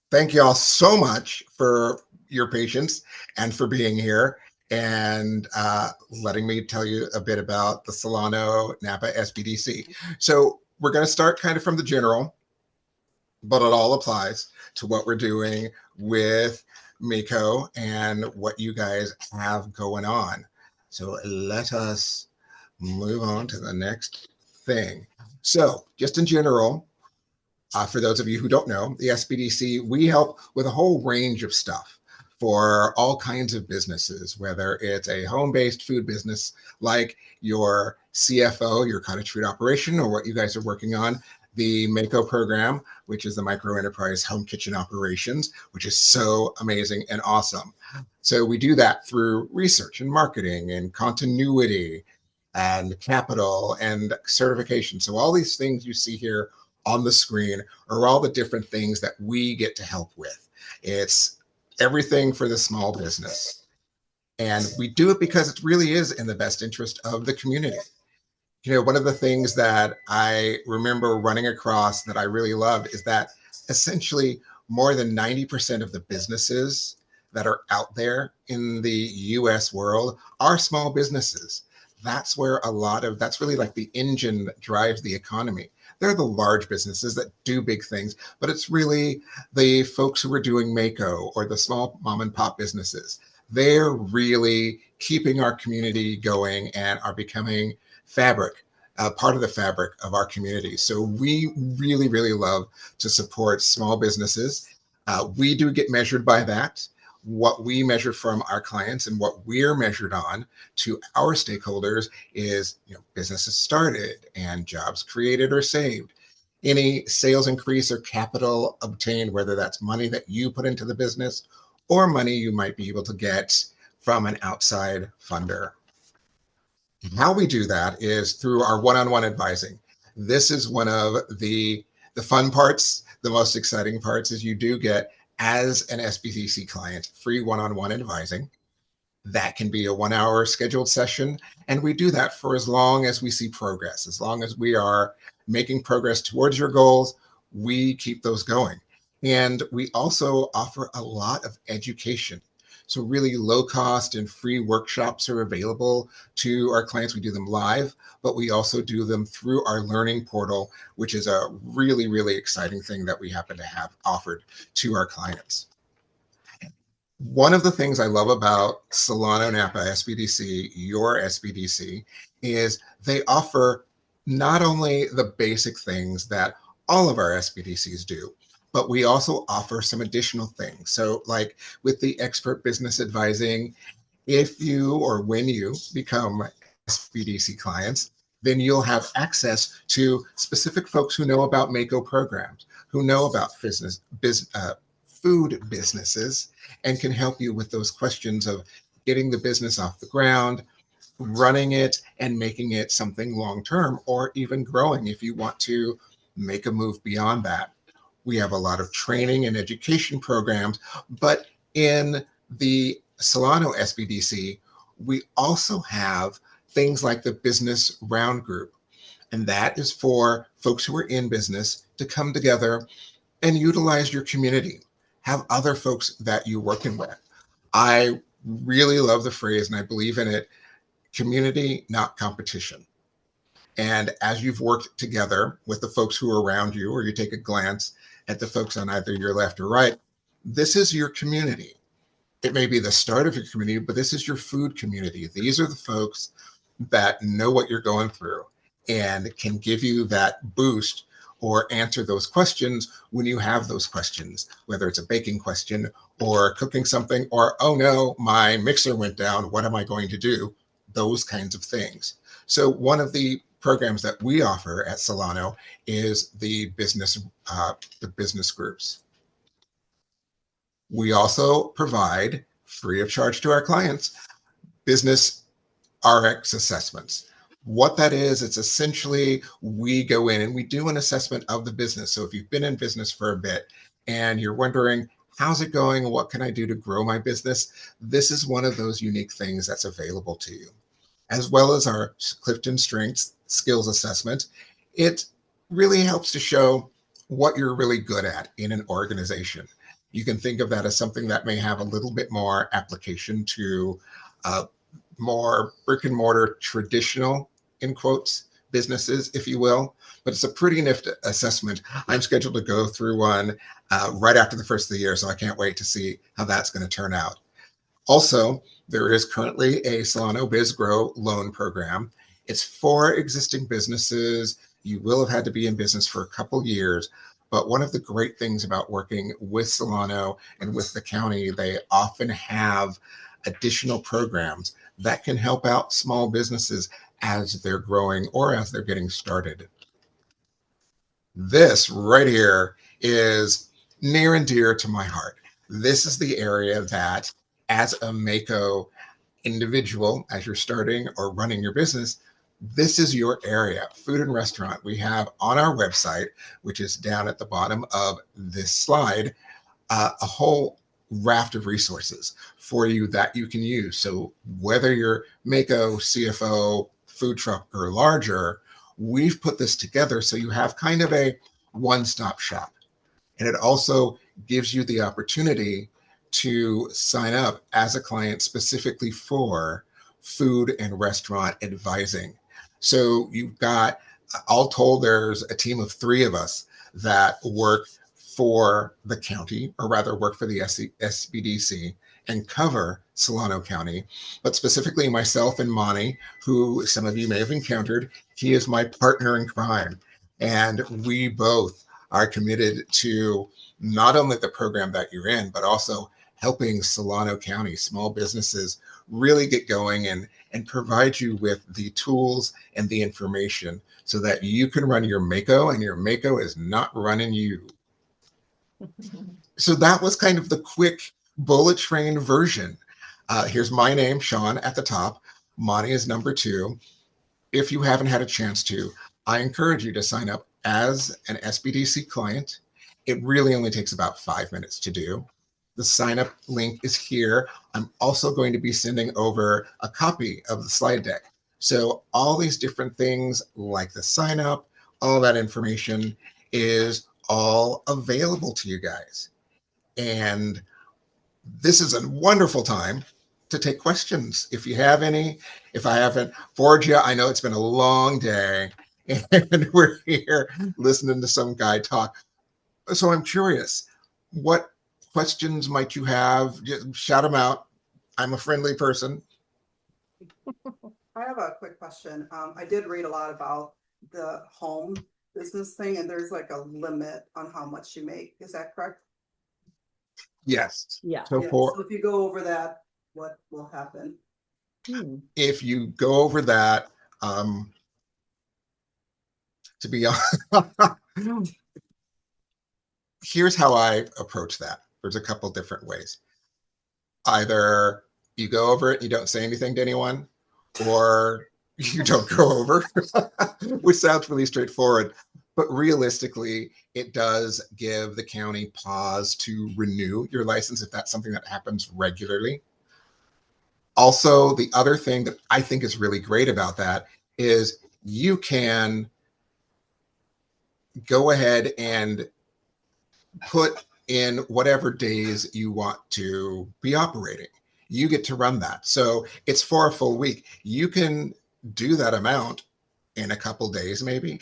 Thank you all so much for your patience and for being here and letting me tell you a bit about the Solano-Napa SBDC. So we're going to start kind of from the general, but it all applies to what we're doing with MEHKO and what you guys have going on. So let us move on to the next thing. So just in general, for those of you who don't know, the SBDC, we help with a whole range of stuff for all kinds of businesses, whether it's a home-based food business like your CFO, your cottage food operation, or what you guys are working on, the MEHKO program, which is the Microenterprise Home Kitchen Operations, which is so amazing and awesome. So we do that through research and marketing and continuity and capital and certification. So all these things you see here on the screen are all the different things that we get to help with. It's everything for the small business. And we do it because it really is in the best interest of the community. You know, one of the things that I remember running across that I really loved is that essentially more than 90% of the businesses that are out there in the US world are small businesses. That's where that's really like the engine that drives the economy. They're the large businesses that do big things, but it's really the folks who are doing MEHKO or the small mom and pop businesses. They're really keeping our community going and are becoming part of the fabric of our community. So we really, really love to support small businesses. We do get measured by that. What we measure from our clients and what we're measured on to our stakeholders is, businesses started and jobs created or saved, any sales increase or capital obtained, whether that's money that you put into the business or money you might be able to get from an outside funder. How we do that is through our one-on-one advising. This is one of the fun parts. The most exciting parts is you do get, as an SBDC client, free one-on-one advising. That can be a 1 hour scheduled session. And we do that for as long as we see progress. As long as we are making progress towards your goals, we keep those going. And we also offer a lot of education. So really low cost and free workshops are available to our clients. We do them live, but we also do them through our learning portal, which is a really, really exciting thing that we happen to have offered to our clients. One of the things I love about Solano-Napa SBDC, your SBDC, is they offer not only the basic things that all of our SBDCs do, but we also offer some additional things. So like with the expert business advising, if you or when you become SBDC clients, then you'll have access to specific folks who know about MEHKO programs, who know about food businesses, and can help you with those questions of getting the business off the ground, running it, and making it something long-term, or even growing if you want to make a move beyond that. We have a lot of training and education programs, but in the Solano SBDC, we also have things like the Business Round Group. And that is for folks who are in business to come together and utilize your community. Have other folks that you're working with. I really love the phrase, and I believe in it, community, not competition. And as you've worked together with the folks who are around you, or you take a glance at the folks on either your left or right, this is your community. It may be the start of your community, but this is your food community. These are the folks that know what you're going through and can give you that boost or answer those questions when you have those questions, whether it's a baking question or cooking something, or, oh no, my mixer went down, what am I going to do? Those kinds of things. So one of the programs that we offer at Solano is the business groups. We also provide, free of charge to our clients, business RX assessments. What that is, it's essentially we go in and we do an assessment of the business. So if you've been in business for a bit and you're wondering, how's it going? What can I do to grow my business? This is one of those unique things that's available to you, as well as our Clifton Strengths Skills Assessment. It really helps to show what you're really good at in an organization. You can think of that as something that may have a little bit more application to more brick and mortar traditional, in quotes, businesses, if you will. But it's a pretty nifty assessment. I'm scheduled to go through one right after the first of the year, so I can't wait to see how that's going to turn out. Also, there is currently a Solano Biz Grow loan program. It's for existing businesses. You will have had to be in business for a couple years, but one of the great things about working with Solano and with the county, they often have additional programs that can help out small businesses as they're growing or as they're getting started. This right here is near and dear to my heart. This is the area that, as a MEHKO individual, as you're starting or running your business, this is your area. Food and restaurant. We have on our website, which is down at the bottom of this slide, a whole raft of resources for you that you can use. So whether you're MEHKO, CFO, food truck, or larger, we've put this together so you have kind of a one-stop shop. And it also gives you the opportunity to sign up as a client specifically for food and restaurant advising. So you've got, all told, there's a team of 3 of us that work for the county, or rather work for the SBDC and cover Solano County, but specifically myself and Monty, who some of you may have encountered. He is my partner in crime, and we both are committed to not only the program that you're in, but also helping Solano County small businesses really get going and provide you with the tools and the information so that you can run your MEHKO and your MEHKO is not running you. So that was kind of the quick bullet train version. Here's my name, Shawn, at the top. Monty is number 2. If you haven't had a chance to, I encourage you to sign up as an SBDC client. It really only takes about 5 minutes to do. The sign up link is here. I'm also going to be sending over a copy of the slide deck. So all these different things like the sign up, all that information is all available to you guys. And this is a wonderful time to take questions. If you have any, if I haven't bored you, I know it's been a long day and we're here listening to some guy talk. So I'm curious, what questions might you have? Just shout them out. I'm a friendly person. I have a quick question. I did read a lot about the home business thing, and there's like a limit on how much you make. Is that correct? Yes. Yeah. So Yeah. for So if you go over that, what will happen? if you go over that, to be honest, here's how I approach that. There's a couple different ways. Either you go over it, you don't say anything to anyone, or you don't go over, which sounds really straightforward. But realistically, it does give the county pause to renew your license if that's something that happens regularly. Also, the other thing that I think is really great about that is you can go ahead and put in whatever days you want to be operating. You get to run that. So it's for a full week. You can do that amount in a couple days, maybe.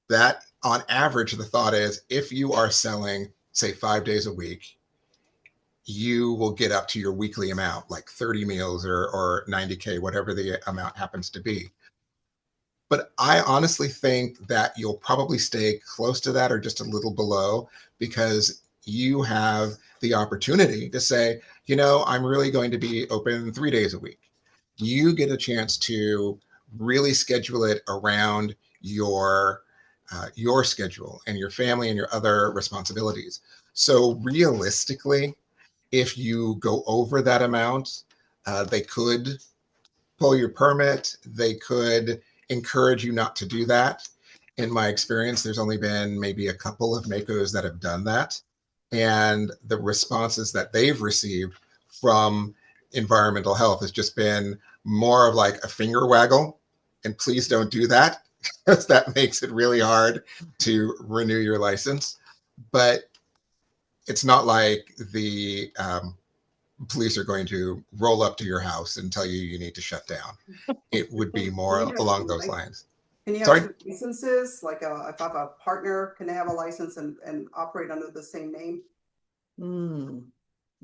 That on average, the thought is if you are selling, say, 5 days a week, you will get up to your weekly amount, like 30 meals or 90K, whatever the amount happens to be. But I honestly think that you'll probably stay close to that or just a little below, because you have the opportunity to say, you know, I'm really going to be open 3 days a week. You get a chance to really schedule it around your schedule and your family and your other responsibilities. So realistically, if you go over that amount, they could pull your permit. They could encourage you not to do that. In my experience, there's only been maybe a couple of MEHKOs that have done that. And the responses that they've received from environmental health has just been more of like a finger waggle. And please don't do that, because that makes it really hard to renew your license. But it's not like the police are going to roll up to your house and tell you you need to shut down. It would be more along those lines. Can you have Sorry? two licenses? Like if I have a partner, can they have a license and operate under the same name?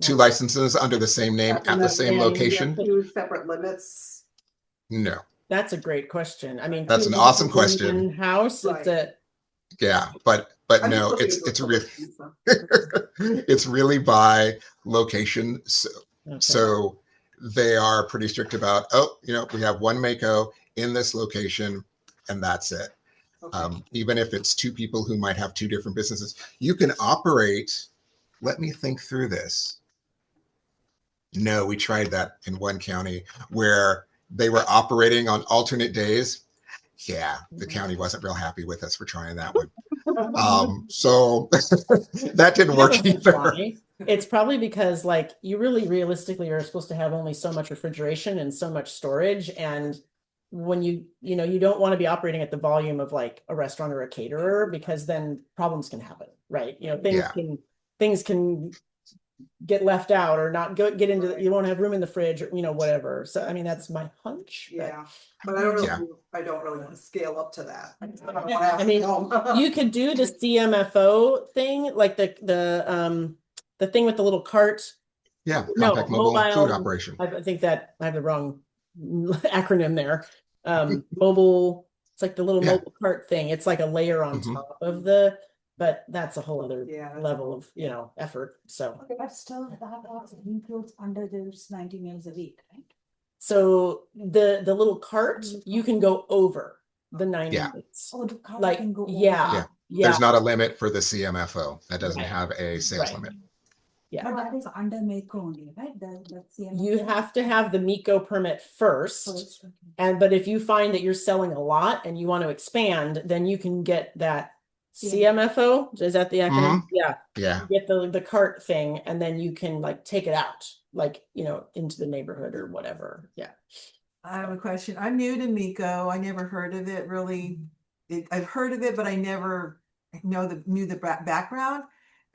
Two licenses under the same name at the same location? Two separate limits? No. That's a great question. I mean, That's an awesome question. House, Right. Yeah, but no, it's really it's really by location. So they are pretty strict about, oh, we have one MEHKO in this location, and that's it. Okay. Even if it's two people who might have two different businesses, you can operate. Let me think through this. No, we tried that in one county where they were operating on alternate days. Yeah, the county wasn't real happy with us for trying that one. So that didn't work either. It's probably because like you really realistically are supposed to have only so much refrigeration and so much storage. And when you don't want to be operating at the volume of like a restaurant or a caterer, because then problems can happen, right? Things can get left out or not get into you won't have room in the fridge or whatever. So I mean that's my hunch. Yeah, but I don't really want to scale up to that. I mean you could do the CMFO thing, like the thing with the little cart. Yeah, compact mobile food operation. I think that I have the wrong acronym there. Mobile, it's like the little mobile cart thing. It's like a layer on top of but that's a whole other level of effort. So okay, but still that also includes under those 90 meals a week, right? So the little cart, you can go over the 90 minutes. Oh, the cart like can go over. Yeah. There's not a limit for the CMFO. That doesn't have a sales limit. Yeah, but that is under MEHKO only, right? You have to have the MEHKO permit first. But if you find that you're selling a lot and you want to expand, then you can get that CMFO. Is that the acronym? Yeah. You get the cart thing, and then you can like take it out, like into the neighborhood or whatever. Yeah. I have a question. I'm new to MEHKO. I never heard of it really. I've heard of it, but I never knew the background.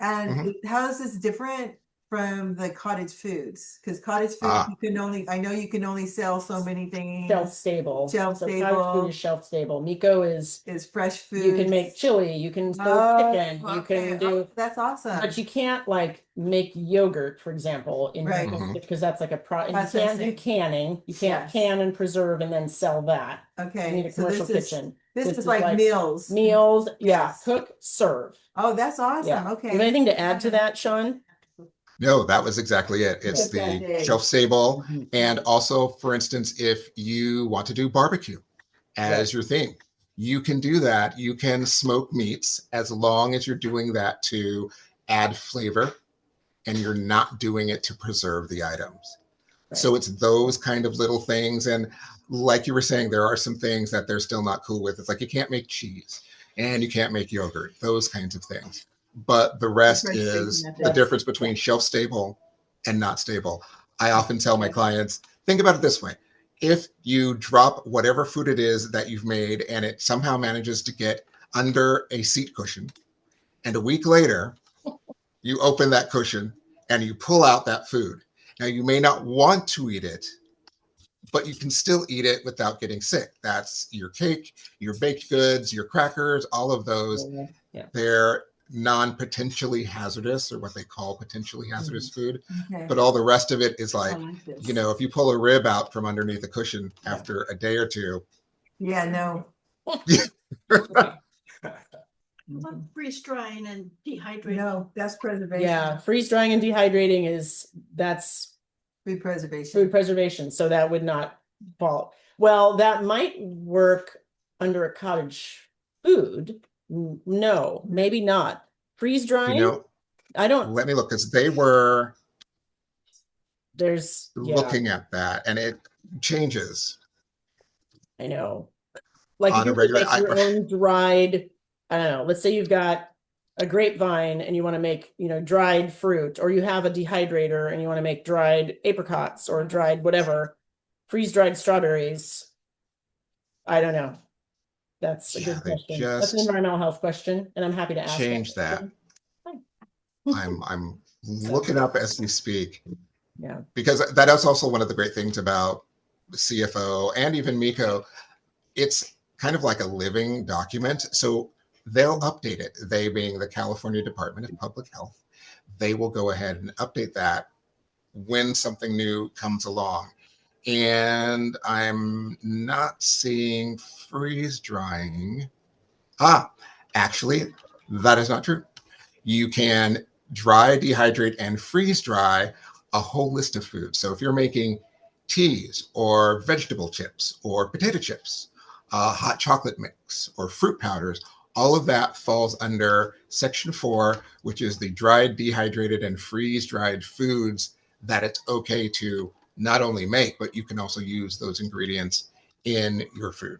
And how is this different from the cottage foods? Because cottage food, I know you can only sell so many things. Shelf stable. Cottage food is shelf stable. MEHKO is fresh food. You can make chili. You can serve chicken. You can do. That's awesome. But you can't like make yogurt, for example, in because that's like a You can't do canning. You can't can and preserve and then sell that. Okay. You need a commercial kitchen. This is like meals. Meals, cook, serve. Oh, that's awesome. Yeah. Okay. You have anything to add to that, Shawn? No, that was exactly it. It's the shelf stable. And also, for instance, if you want to do barbecue as your thing, you can do that. You can smoke meats as long as you're doing that to add flavor and you're not doing it to preserve the items. Right. So it's those kind of little things. And like you were saying, there are some things that they're still not cool with. It's like you can't make cheese and you can't make yogurt, those kinds of things. But the rest is the difference between shelf stable and not stable. I often tell my clients, think about it this way. If you drop whatever food it is that you've made and it somehow manages to get under a seat cushion, and a week later, you open that cushion and you pull out that food. Now, you may not want to eat it, but you can still eat it without getting sick. That's your cake, your baked goods, your crackers, all of those. They're non-potentially hazardous, or what they call potentially hazardous food. But all the rest of it is like, if you pull a rib out from underneath the cushion after a day or two. Yeah, no. Freeze drying and dehydrating. No, that's preservation. Yeah, freeze drying and dehydrating that's food preservation. Food preservation. So that would not fall. Well, that might work under a cottage food. No, maybe not. Freeze drying. I don't. Let me look, because they were. There's looking at that, and it changes. I know. Like on if you make your own dried. I don't know. Let's say you've got a grapevine and you want to make, dried fruit, or you have a dehydrator and you want to make dried apricots or dried whatever, freeze-dried strawberries. I don't know. That's a good question. That's an environmental health question, and I'm happy to ask. Change that. I'm looking up as we speak. Yeah. Because that is also one of the great things about CFO and even MEHKO. It's kind of like a living document. So they'll update it. They being the California Department of Public Health, they will go ahead and update that when something new comes along. And I'm not seeing freeze drying. Actually, that is not true. You can dry, dehydrate, and freeze dry a whole list of foods. So if you're making teas or vegetable chips or potato chips, hot chocolate mix or fruit powders, all of that falls under Section 4, which is the dried, dehydrated, and freeze-dried foods that it's okay to not only make, but you can also use those ingredients in your food.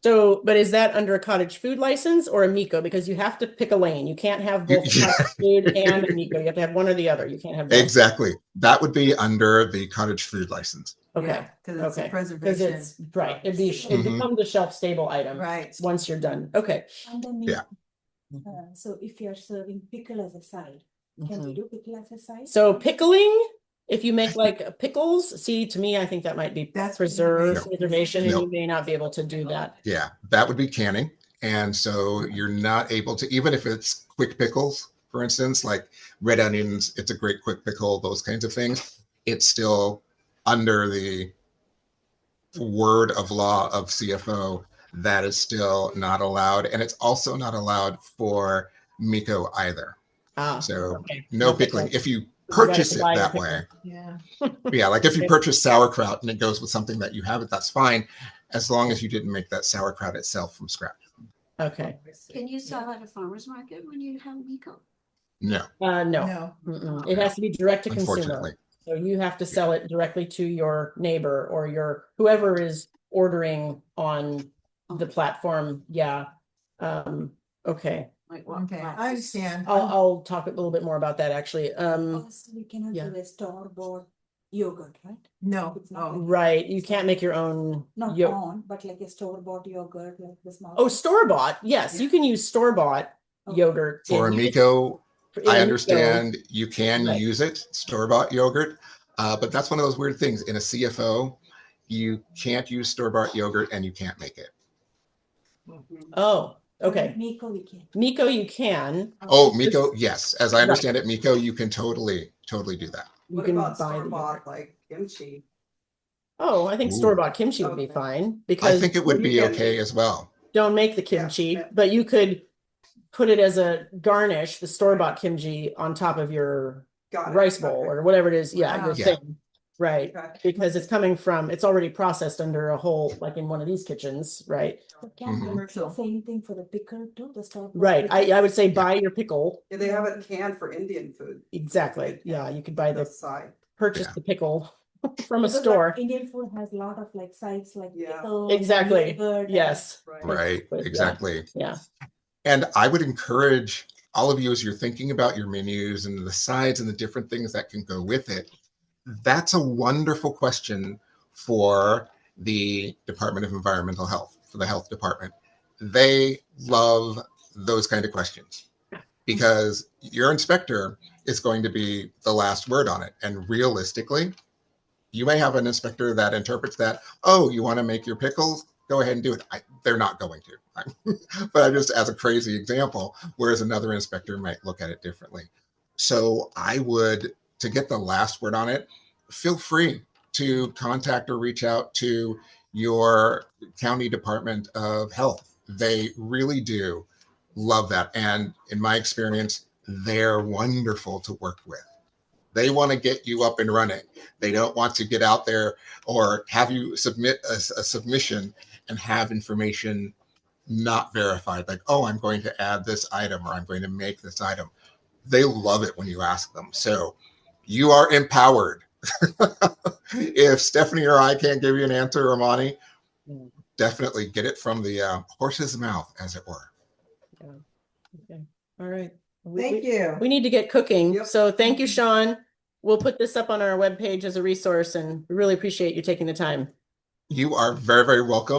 So, but is that under a cottage food license or a MEHKO? Because you have to pick a lane. You can't have both cottage food and a MEHKO. You have to have one or the other. You can't have both. Exactly. That would be under the cottage food license. Okay. Because it's a Because preservation. it's right. It becomes a shelf stable item. Right. Once you're done. Okay. And then Yeah. So if you're serving pickle as a side, can we do pickle as a side? So pickling, if you make like pickles, see, to me, I think that might be That's preservation, and No. you may not be able to do that. Yeah, that would be canning. And so you're not able to, even if it's quick pickles, for instance, like red onions, it's a great quick pickle, those kinds of things. It's still under the word of law of CFO. That is still not allowed. And it's also not allowed for MEHKO either. So okay. no pickling. If you purchase it that way. Yeah. Yeah, like if you purchase sauerkraut and it goes with something that you have it, that's fine, as long as you didn't make that sauerkraut itself from scratch. Okay. Can you sell at a farmer's market when you have MEHKO? No, No. No. It has to be direct to unfortunately. consumer. So you have to sell it directly to your neighbor or your whoever is ordering on the platform. Yeah. Okay. Like what? Okay, I understand. I'll talk a little bit more about that actually. Also, we cannot yeah. do a store-bought yogurt, right? No. It's not like- Right. You can't make your own. Not on, but like a store-bought yogurt, like the small. Oh, store-bought. Yes, you can use store-bought Okay. yogurt. For a in- MEHKO, in I a understand you can Right. use it, store-bought yogurt, but that's one of those weird things. In a CFO, you can't use store-bought yogurt and you can't make it. Oh, okay. MEHKO we can. MEHKO, you can. Oh, MEHKO, yes. As I understand it, MEHKO, you can totally do that. You What can about buy the store-bought, yogurt. like kimchi? Oh, I think Ooh. store-bought kimchi would be Okay. fine I because think it would you be can- okay as well. don't make the kimchi, Yeah. but you could put it as a garnish, the store-bought kimchi on top of your Got it. rice bowl Okay. or whatever it is. Yeah, Wow. your Yeah. thing. Right. Okay. Because it's coming from, it's already processed under a whole, like in one of these kitchens, right? So can we Commercial. do the same thing for the pickle too, the store? Right. I would say buy your pickle. Yeah, they have it canned for Indian food. Exactly. Yeah, you could buy The the side. purchase Yeah. the pickle from a Because, like, store. Indian food has a lot of like sides like Yeah. pickle and Exactly. yogurt and- Yes. Right. Right, But, yeah. exactly. Yeah. And I would encourage all of you as you're thinking about your menus and the sides and the different things that can go with it. That's a wonderful question for the Department of Environmental Health, for the health department. They love those kind of questions because your inspector is going to be the last word on it. And realistically, you may have an inspector that interprets that, oh, you want to make your pickles? Go ahead and do it. They're not going to. But I'm just as a crazy example, whereas another inspector might look at it differently. So I would, to get the last word on it, feel free to contact or reach out to your county Department of Health. They really do love that. And in my experience, they're wonderful to work with. They want to get you up and running. They don't want to get out there or have you submit a submission and have information not verified. Like, oh, I'm going to add this item or I'm going to make this item. They love it when you ask them. So you are empowered. If Stephanie or I can't give you an answer, or Monty, definitely get it from the horse's mouth, as it were. Yeah. Okay. All right. Thank you. We need to get cooking. Yep. So thank you, Shawn. We'll put this up on our webpage as a resource and we really appreciate you taking the time. You are very, very welcome.